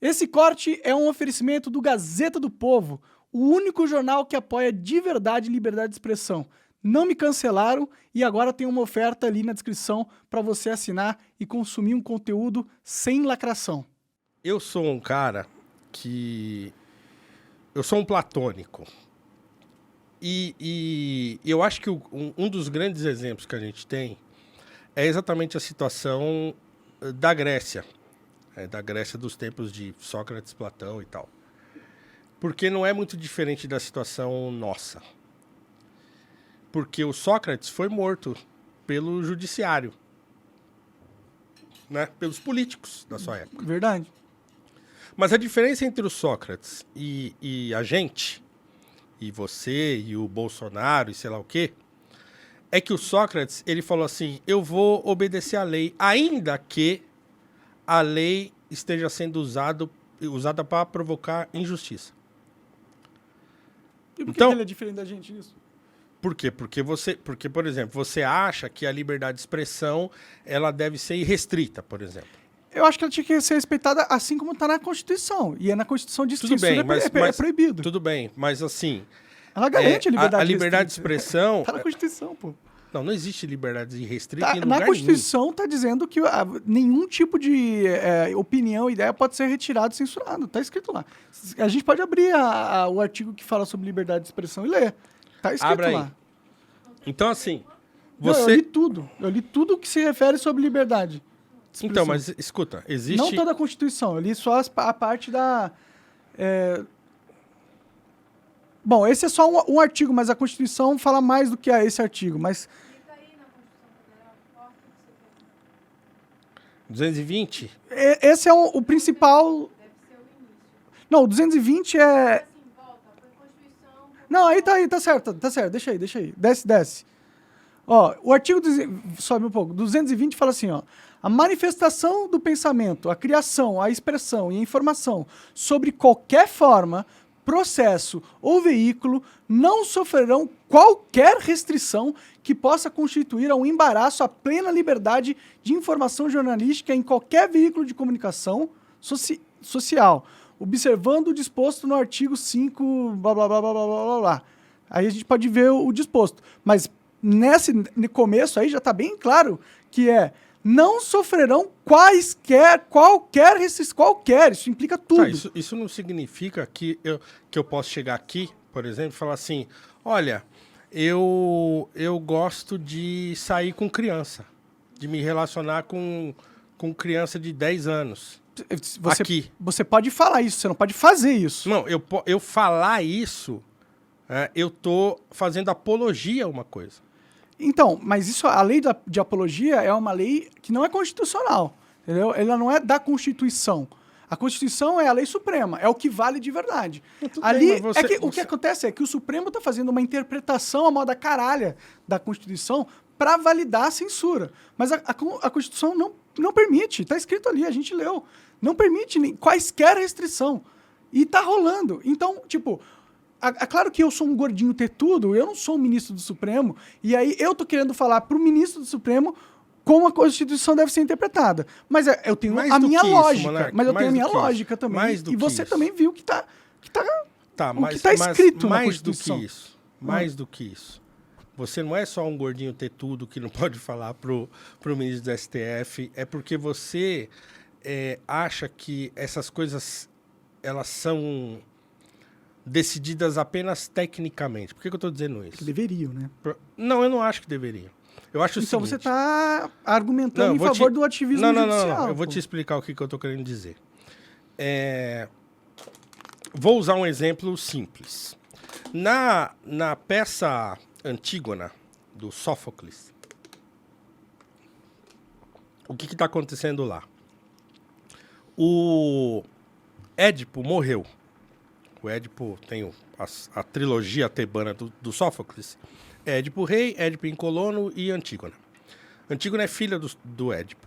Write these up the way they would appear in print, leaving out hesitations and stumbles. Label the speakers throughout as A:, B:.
A: Esse corte é um oferecimento do Gazeta do Povo, o único jornal que apoia de verdade liberdade de expressão. Não me cancelaram e agora tem uma oferta ali na descrição para você assinar e consumir um conteúdo sem lacração.
B: Eu sou um cara que... Eu sou um platônico. E eu acho que um dos grandes exemplos que a gente tem é exatamente a situação da Grécia. Da Grécia dos tempos de Sócrates, Platão e tal. Porque não é muito diferente da situação nossa. Porque o Sócrates foi morto pelo judiciário, né? Pelos políticos da sua época.
A: Verdade.
B: Mas a diferença entre o Sócrates e a gente, e você, e o Bolsonaro, e sei lá o quê, é que o Sócrates, ele falou assim, eu vou obedecer à lei, ainda que a lei esteja sendo usada para provocar injustiça.
A: E por
B: Então,
A: que ele é diferente da gente nisso?
B: Por quê? Porque, por exemplo, você acha que a liberdade de expressão ela deve ser irrestrita, por exemplo.
A: Eu acho que ela tinha que ser respeitada assim como está na Constituição. E é na Constituição diz que
B: Tudo bem,
A: é proibido.
B: Tudo bem, mas assim...
A: Ela garante
B: a liberdade de expressão...
A: Está na Constituição, pô.
B: Não existe liberdade irrestrita em lugar
A: Na
B: nenhum.
A: Constituição está dizendo que nenhum tipo de opinião, ideia pode ser retirado e censurado. Está escrito lá. A gente pode abrir o artigo que fala sobre liberdade de expressão e ler. Está escrito
B: Abra aí.
A: lá.
B: Então, assim,
A: Não,
B: você...
A: eu li tudo. Eu li tudo que se refere sobre liberdade de expressão.
B: Então, mas escuta, existe...
A: Não toda a Constituição. Eu li só a parte da... Bom, esse é só um artigo, mas a Constituição fala mais do que esse artigo. Mas
B: 220?
A: esse é o principal... Não, o 220 é... Não, aí tá certo, deixa aí. Desce. Ó, o artigo, sobe um pouco, 220 fala assim, ó, a manifestação do pensamento, a criação, a expressão e a informação sobre qualquer forma, processo ou veículo não sofrerão qualquer restrição que possa constituir um embaraço à plena liberdade de informação jornalística em qualquer veículo de comunicação social, observando o disposto no artigo 5, blá, blá, blá, blá, blá, blá, blá. Aí a gente pode ver o disposto. Mas no começo aí já está bem claro que não sofrerão qualquer restrição, isso implica tudo.
B: Isso não significa que eu posso chegar aqui, por exemplo, e falar assim, olha, eu gosto de sair com criança, de me relacionar com criança de 10 anos.
A: Você pode falar isso, você não pode fazer isso.
B: Não, eu falar isso, eu tô fazendo apologia a uma coisa.
A: Então, mas a lei de apologia é uma lei que não é constitucional, entendeu? Ela não é da Constituição. A Constituição é a lei suprema, é o que vale de verdade. Ali, o que acontece é que o Supremo está fazendo uma interpretação à moda caralha da Constituição para validar a censura. Mas a Constituição não permite, está escrito ali, a gente leu. Não permite quaisquer restrição. E tá rolando. Então, tipo... Claro que eu sou um gordinho tetudo, eu não sou um ministro do Supremo, e aí eu tô querendo falar pro ministro do Supremo como a Constituição deve ser interpretada. Mas eu tenho a minha lógica. Mas eu tenho a minha lógica também. E você também viu que tá escrito na Constituição.
B: Mais do que isso. Você não é só um gordinho tetudo que não pode falar pro ministro do STF, é porque você acha que essas coisas, elas são... decididas apenas tecnicamente. Por que eu estou dizendo isso?
A: Que deveriam, né?
B: Não, eu não acho que deveriam. Eu acho
A: então
B: o seguinte...
A: você está argumentando em favor do ativismo judicial.
B: Não. Eu vou te explicar o que eu estou querendo dizer. Vou usar um exemplo simples. Na peça Antígona, do Sófocles, o que está acontecendo lá? O Édipo morreu. O Édipo tem a trilogia tebana do Sófocles. Édipo rei, Édipo incolono e Antígona. Antígona é filha do Édipo.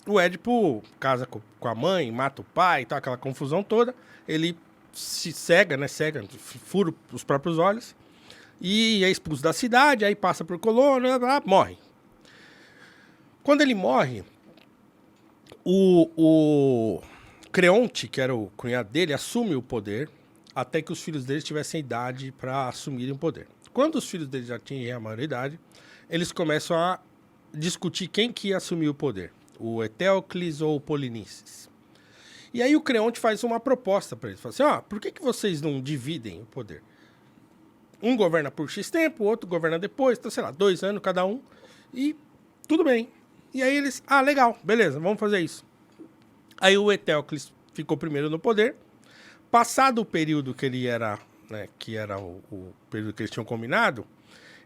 B: O Édipo casa com a mãe, mata o pai, tá, aquela confusão toda. Ele se cega, fura os próprios olhos. E é expulso da cidade, aí passa por colono, morre. Quando ele morre, Creonte, que era o cunhado dele, assume o poder até que os filhos dele tivessem idade para assumirem o poder. Quando os filhos dele já atingem a maioridade, eles começam a discutir quem que ia assumir o poder, o Eteocles ou o Polinices. E aí o Creonte faz uma proposta para eles. Fala assim, por que vocês não dividem o poder? Um governa por X tempo, o outro governa depois, então, sei lá, 2 anos cada um, e tudo bem. E aí eles, legal, beleza, vamos fazer isso. Aí o Eteocles ficou primeiro no poder. Passado o período que ele era, né, que era o período que eles tinham combinado,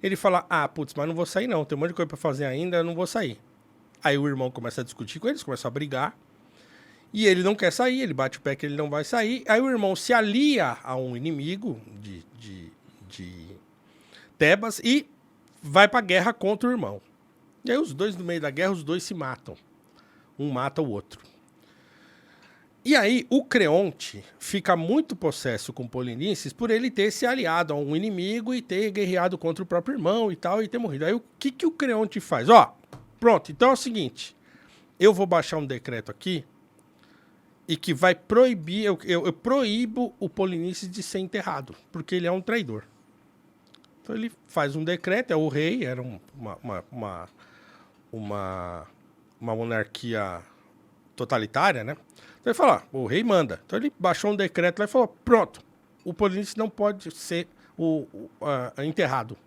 B: ele fala, putz, mas não vou sair não, tem um monte de coisa para fazer ainda, eu não vou sair. Aí o irmão começa a discutir com eles, começa a brigar, e ele não quer sair, ele bate o pé que ele não vai sair. Aí o irmão se alia a um inimigo de Tebas e vai pra guerra contra o irmão. E aí os dois, no meio da guerra, os dois se matam. Um mata o outro. E aí o Creonte fica muito possesso com Polinices por ele ter se aliado a um inimigo e ter guerreado contra o próprio irmão e tal, e ter morrido. Aí o que o Creonte faz? Pronto, então é o seguinte, eu vou baixar um decreto aqui e que vai proibir, eu proíbo o Polinices de ser enterrado, porque ele é um traidor. Então ele faz um decreto, é o rei, era uma monarquia totalitária, né? Então ele fala, o rei manda. Então ele baixou um decreto lá e falou, pronto, o Polinices não pode ser enterrado.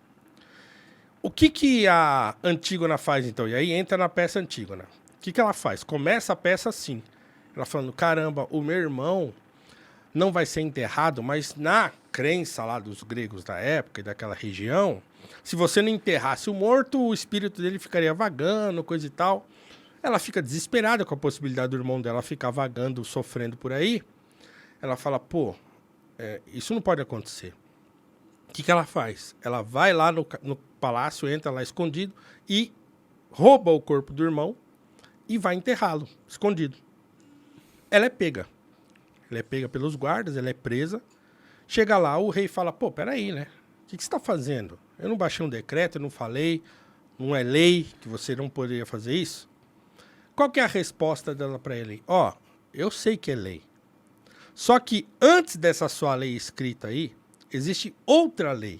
B: O que a Antígona faz, então? E aí entra na peça Antígona. O que ela faz? Começa a peça assim. Ela falando, caramba, o meu irmão não vai ser enterrado, mas na crença lá dos gregos da época e daquela região, se você não enterrasse o morto, o espírito dele ficaria vagando, coisa e tal. Ela fica desesperada com a possibilidade do irmão dela ficar vagando, sofrendo por aí. Ela fala, isso não pode acontecer. O que ela faz? Ela vai lá no palácio, entra lá escondido e rouba o corpo do irmão e vai enterrá-lo, escondido. Ela é pega. Ela é pega pelos guardas, ela é presa. Chega lá, o rei fala, peraí, né? O que você está fazendo? Eu não baixei um decreto, eu não falei, não é lei que você não poderia fazer isso? Qual que é a resposta dela para ele? Eu sei que é lei. Só que antes dessa sua lei escrita aí, existe outra lei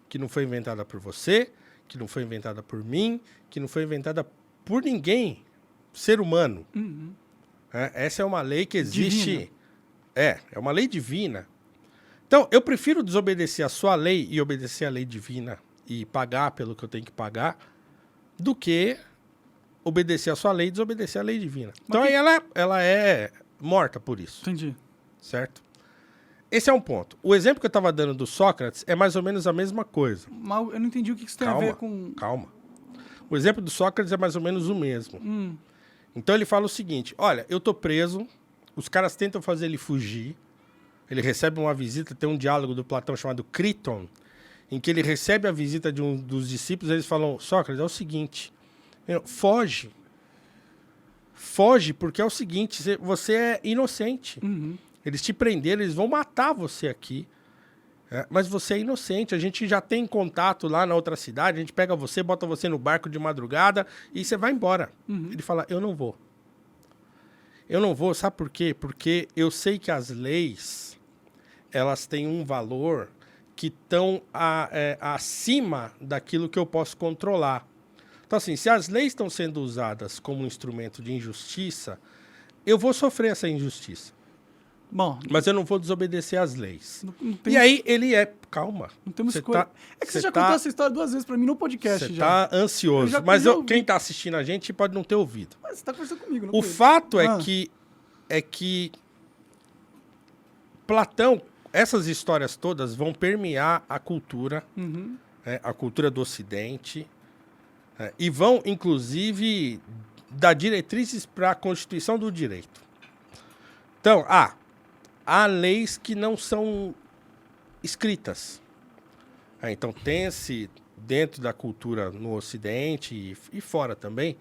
B: que não foi inventada por você, que não foi inventada por mim, que não foi inventada por ninguém, ser humano.
A: Uhum.
B: Essa é uma lei que existe...
A: Divina.
B: É uma lei divina. Então, eu prefiro desobedecer a sua lei e obedecer a lei divina e pagar pelo que eu tenho que pagar do que obedecer a sua lei e desobedecer a lei divina. Então, aí ela é morta por isso.
A: Entendi.
B: Certo? Esse é um ponto. O exemplo que eu estava dando do Sócrates é mais ou menos a mesma coisa.
A: Mas eu não entendi o que isso tem a ver com...
B: Calma. O exemplo do Sócrates é mais ou menos o mesmo. Então ele fala o seguinte, olha, eu tô preso, os caras tentam fazer ele fugir, ele recebe uma visita, tem um diálogo do Platão chamado Criton, em que ele recebe a visita de um dos discípulos, eles falam, Sócrates, é o seguinte, foge. Foge, porque é o seguinte, você é inocente.
A: Uhum.
B: Eles te prenderam, eles vão matar você aqui. Mas você é inocente, a gente já tem contato lá na outra cidade, a gente pega você, bota você no barco de madrugada e você vai embora.
A: Uhum.
B: Ele fala, eu não vou. Eu não vou, sabe por quê? Porque eu sei que as leis, elas têm um valor que estão acima daquilo que eu posso controlar. Então, assim, se as leis estão sendo usadas como um instrumento de injustiça, eu vou sofrer essa injustiça.
A: Bom,
B: mas eu não vou desobedecer às leis.
A: Não tem...
B: E aí ele calma.
A: Não temos escolha. É que você já contou essa história 2 vezes pra mim no podcast.
B: Você
A: já
B: tá ansioso. Mas quem tá assistindo a gente pode não ter ouvido.
A: Mas você tá conversando comigo, não
B: O fato é que Platão, essas histórias todas vão permear a cultura, a cultura do Ocidente, e vão, inclusive, dar diretrizes para a Constituição do Direito. Então, há leis que não são escritas. Então, tem-se, dentro da cultura no Ocidente e fora também,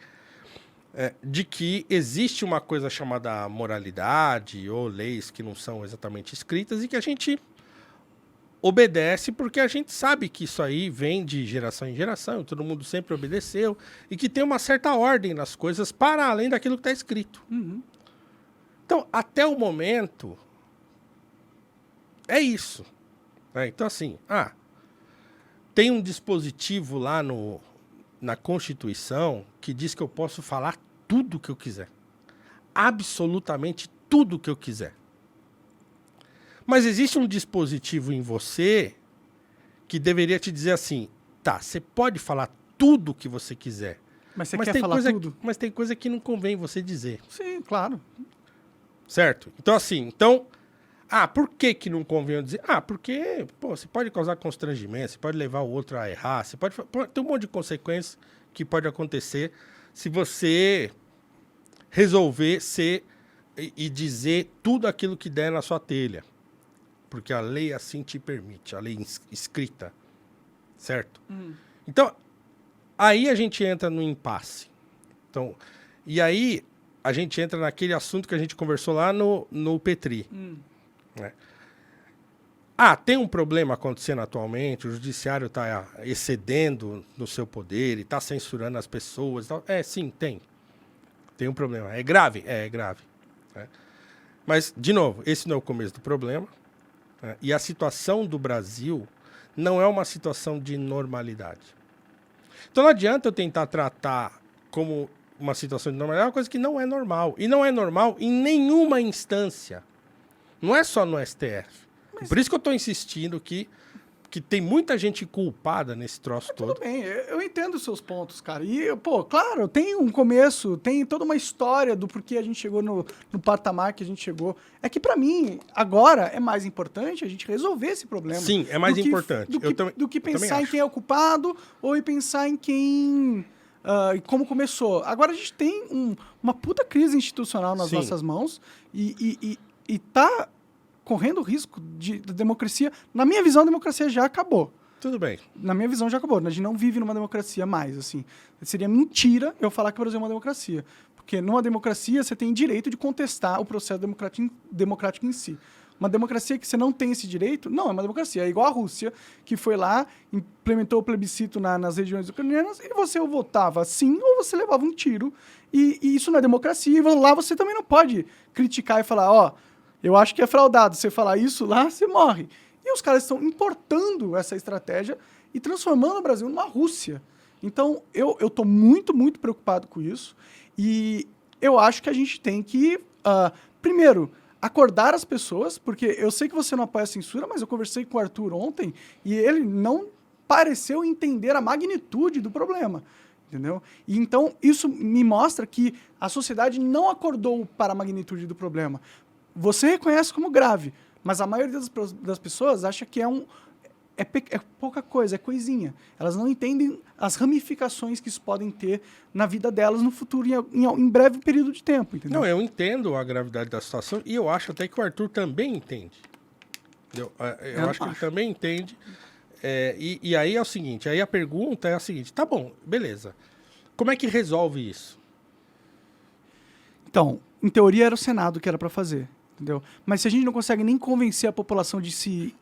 B: de que existe uma coisa chamada moralidade ou leis que não são exatamente escritas e que a gente obedece porque a gente sabe que isso aí vem de geração em geração, todo mundo sempre obedeceu, e que tem uma certa ordem nas coisas para além daquilo que está escrito.
A: Uhum.
B: Então, até o momento, é isso. Né? Então, assim, tem um dispositivo lá na Constituição que diz que eu posso falar tudo o que eu quiser. Absolutamente tudo o que eu quiser. Mas existe um dispositivo em você que deveria te dizer assim, tá, você pode falar tudo o que você quiser.
A: Mas você quer falar tudo?
B: Mas tem coisa que não convém você dizer.
A: Sim, claro.
B: Certo? Então, assim, por que não convém eu dizer? Porque, você pode causar constrangimento, você pode levar o outro a errar, você pode... Tem um monte de consequências que pode acontecer se você resolver ser e dizer tudo aquilo que der na sua telha. Porque a lei assim te permite, a lei escrita. Certo? Então, aí a gente entra no impasse. Então, e aí a gente entra naquele assunto que a gente conversou lá no Petri. Né? Tem um problema acontecendo atualmente, o judiciário está excedendo no seu poder e está censurando as pessoas. Sim, tem. Tem um problema. É grave? É grave. Né? Mas, de novo, esse não é o começo do problema. Né? E a situação do Brasil não é uma situação de normalidade. Então não adianta eu tentar tratar como uma situação de normalidade, é uma coisa que não é normal. E não é normal em nenhuma instância. Não é só no STF. Por isso que eu estou insistindo que tem muita gente culpada nesse troço todo.
A: Tudo bem, eu entendo os seus pontos, cara. E, claro, tem um começo, tem toda uma história do porquê a gente chegou no patamar que a gente chegou. É que, pra mim, agora é mais importante a gente resolver esse problema.
B: Sim, é mais importante.
A: Do que pensar em quem é o culpado ou em pensar em quem... como começou. Agora a gente tem uma puta crise institucional nas nossas mãos e tá correndo o risco da democracia. Na minha visão, a democracia já acabou.
B: Tudo bem.
A: Na minha visão, já acabou. A gente não vive numa democracia mais, assim. Seria mentira eu falar que o Brasil é uma democracia. Porque numa democracia, você tem direito de contestar o processo democrático em si. Uma democracia que você não tem esse direito, não é uma democracia. É igual a Rússia, que foi lá, implementou o plebiscito nas regiões ucranianas, e você ou votava sim, ou você levava um tiro. E isso não é democracia. E lá você também não pode criticar e falar, eu acho que é fraudado. Você falar isso lá, você morre. E os caras estão importando essa estratégia e transformando o Brasil numa Rússia. Então, eu estou muito, muito preocupado com isso. E eu acho que a gente tem que, primeiro, acordar as pessoas, porque eu sei que você não apoia a censura, mas eu conversei com o Arthur ontem e ele não pareceu entender a magnitude do problema. Entendeu? E então, isso me mostra que a sociedade não acordou para a magnitude do problema. Você reconhece como grave, mas a maioria das pessoas acha que é pouca coisa, é coisinha. Elas não entendem as ramificações que isso podem ter na vida delas no futuro, em breve período de tempo. Entendeu?
B: Não, eu entendo a gravidade da situação e eu acho até que o Arthur também entende. Eu acho que ele também entende. E aí é o seguinte, aí a pergunta é a seguinte, tá bom, beleza. Como é que resolve isso?
A: Então, em teoria era o Senado que era para fazer. Entendeu? Mas se a gente não consegue nem convencer a população de se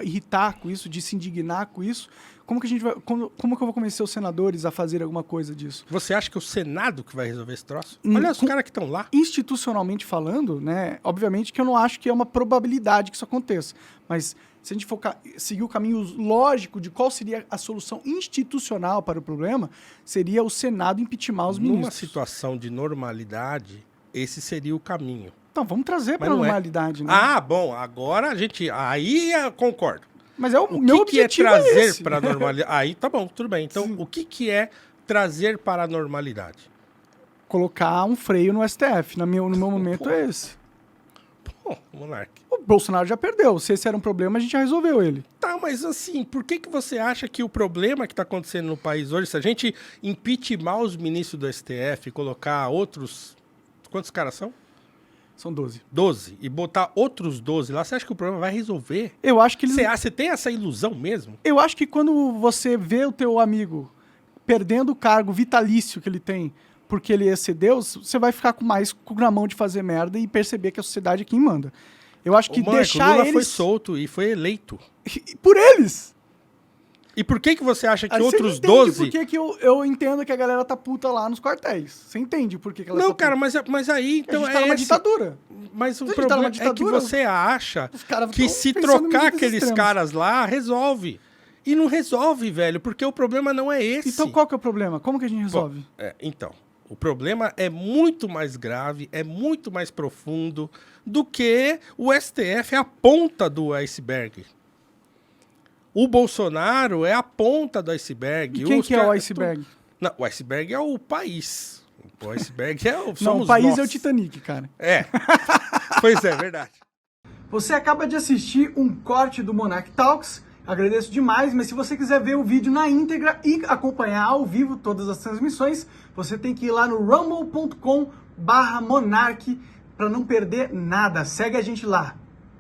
A: irritar com isso, de se indignar com isso, como que a gente vai, como que eu vou convencer os senadores a fazer alguma coisa disso?
B: Você acha que é o Senado que vai resolver esse troço? Olha os caras que estão lá.
A: Institucionalmente falando, né? Obviamente que eu não acho que é uma probabilidade que isso aconteça. Mas se a gente seguir o caminho lógico de qual seria a solução institucional para o problema, seria o Senado impeachment os ministros.
B: Numa situação de normalidade, esse seria o caminho.
A: Então, vamos trazer para a normalidade, né?
B: Bom, agora a gente... Aí eu concordo.
A: Mas meu objetivo
B: é trazer
A: esse.
B: para a normalidade? Aí tá bom, tudo bem. Então, o que é trazer para a normalidade?
A: Colocar um freio no STF. No meu momento é esse.
B: Pô, Monark.
A: O Bolsonaro já perdeu. Se esse era um problema, a gente já resolveu ele.
B: Tá, mas assim, por que você acha que o problema que está acontecendo no país hoje, se a gente impeachment os ministros do STF, colocar outros... Quantos caras são?
A: São 12.
B: 12. E botar outros 12 lá, você acha que o problema vai resolver?
A: Eu acho que eles...
B: Você tem essa ilusão mesmo?
A: Eu acho que quando você vê o teu amigo perdendo o cargo vitalício que ele tem porque ele excedeu, você vai ficar com mais na mão de fazer merda e perceber que a sociedade é quem manda. Eu acho que deixar
B: Lula
A: eles...
B: foi solto e foi eleito.
A: Por eles!
B: E por que você acha que
A: Aí
B: outros
A: você entende
B: 12...
A: por que eu entendo que a galera tá puta lá nos quartéis. Você entende por que ela
B: Não,
A: tá
B: cara,
A: puta.
B: mas aí... Então
A: A gente tá numa ditadura.
B: Mas o
A: Se a gente tá
B: problema
A: numa
B: é que
A: ditadura,
B: você acha
A: os caras
B: que
A: tão
B: se
A: pensando em
B: trocar
A: medidas
B: aqueles
A: extremas.
B: caras lá, resolve. E não resolve, velho, porque o problema não é esse.
A: Então qual que é o problema? Como que a gente resolve?
B: Então, o problema é muito mais grave, é muito mais profundo do que o STF é a ponta do iceberg. O Bolsonaro é a ponta do iceberg.
A: E quem
B: Os
A: que é o
B: caras-
A: iceberg?
B: Não, o iceberg é o país. O iceberg é o...
A: Não,
B: somos
A: o país
B: nós.
A: é o Titanic, cara.
B: É. Pois é, verdade.
A: Você acaba de assistir um corte do Monarch Talks. Agradeço demais, mas se você quiser ver o vídeo na íntegra e acompanhar ao vivo todas as transmissões, você tem que ir lá no rumble.com/monarch para não perder nada. Segue a gente lá.